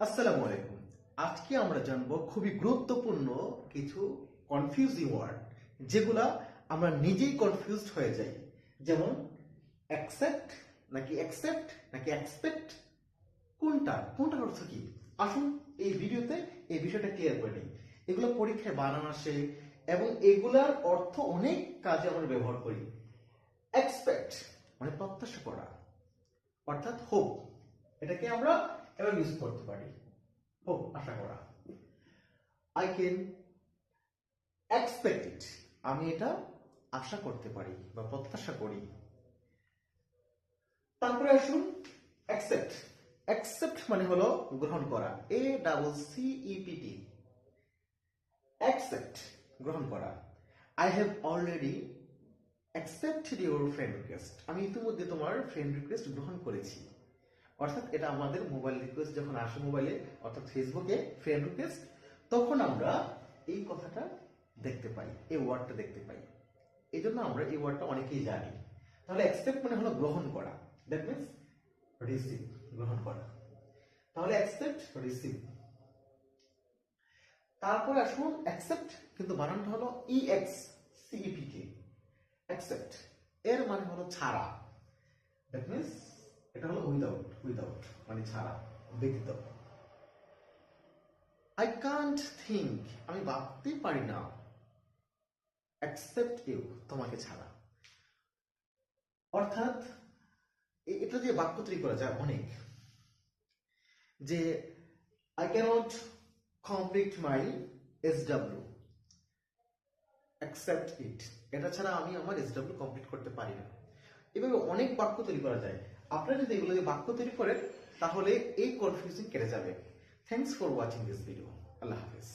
আসসালামু আলাইকুম। আজকে আমরা জানবো খুবই গুরুত্বপূর্ণ কিছু কনফিউজিং ওয়ার্ড, যেগুলা আমরা নিজেই কনফিউজড হয়ে যাই। যেমন অ্যাকসেপ্ট নাকি অ্যাকসেপ্ট নাকি এক্সপেক্ট, কোনটার অর্থ কি? আসুন এই ভিডিওতে এই বিষয়টা ক্লিয়ার করে নিই। এগুলো পরীক্ষায় বানান আসে এবং এগুলার অর্থ অনেক কাজে আমরা ব্যবহার করি। এক্সপেক্ট মানে প্রত্যাশা করা, অর্থাৎ হোপ, এটাকে আমরা এবার ইউজ করতে পারি। হোপ, আশা করা। আই ক্যান এক্সপেক্ট ইট, আমি এটা আশা করতে পারি বা প্রত্যাশা করি। তারপরে আসুন অ্যাকসেপ্ট। অ্যাকসেপ্ট মানে হলো গ্রহণ করা, ACCEPT। অ্যাকসেপ্ট গ্রহণ করা। I have already accepted your friend request, আমি ইতিমধ্যে তোমার ফ্রেন্ড রিকোয়েস্ট গ্রহণ করেছি। অর্থাৎ এটা আমাদের মোবাইল রিকোয়েস্ট যখন আসে মোবাইলে, অর্থাৎ ফেসবুকে ফ্রেন্ড রিকোয়েস্ট, তখন আমরা এই কথাটা দেখতে পাই, এই ওয়ার্ডটা দেখতে পাই। এই জন্য আমরা এই ওয়ার্ডটা অনেকেই জানি। তাহলে অ্যাকসেপ্ট মানে হলো গ্রহণ করা, দ্যাট মিনস রিসিভ, গ্রহণ করা। তাহলে অ্যাকসেপ্ট, রিসিভ। তারপরে আসুন অ্যাকসেপ্ট, কিন্তু বানানটা হলো EXCEPT। অ্যাকসেপ্ট এর মানে হলো ছাড়া, দ্যাট মিনস এটা হলো উইদাউট মানে ছাড়া, ব্যতীত। আই কান্ট থিঙ্ক, আমি ভাবতে পারি না, অ্যাকসেপ্ট ইউ, তোমাকে ছাড়া। অর্থাৎ এটা দিয়ে বাক্য তৈরি করা যায় অনেক, যে I cannot complete my SW, accept it, এটা ছাড়া আমি আমার SW কমপ্লিট করতে পারি না। এভাবে অনেক বাক্য তৈরি করা যায়। আপনারা যদি এগুলো দিয়ে বাক্য তৈরি করেন তাহলে এই কনফিউশন কেটে যাবে। Thanks for watching this video. আল্লাহ হাফেজ।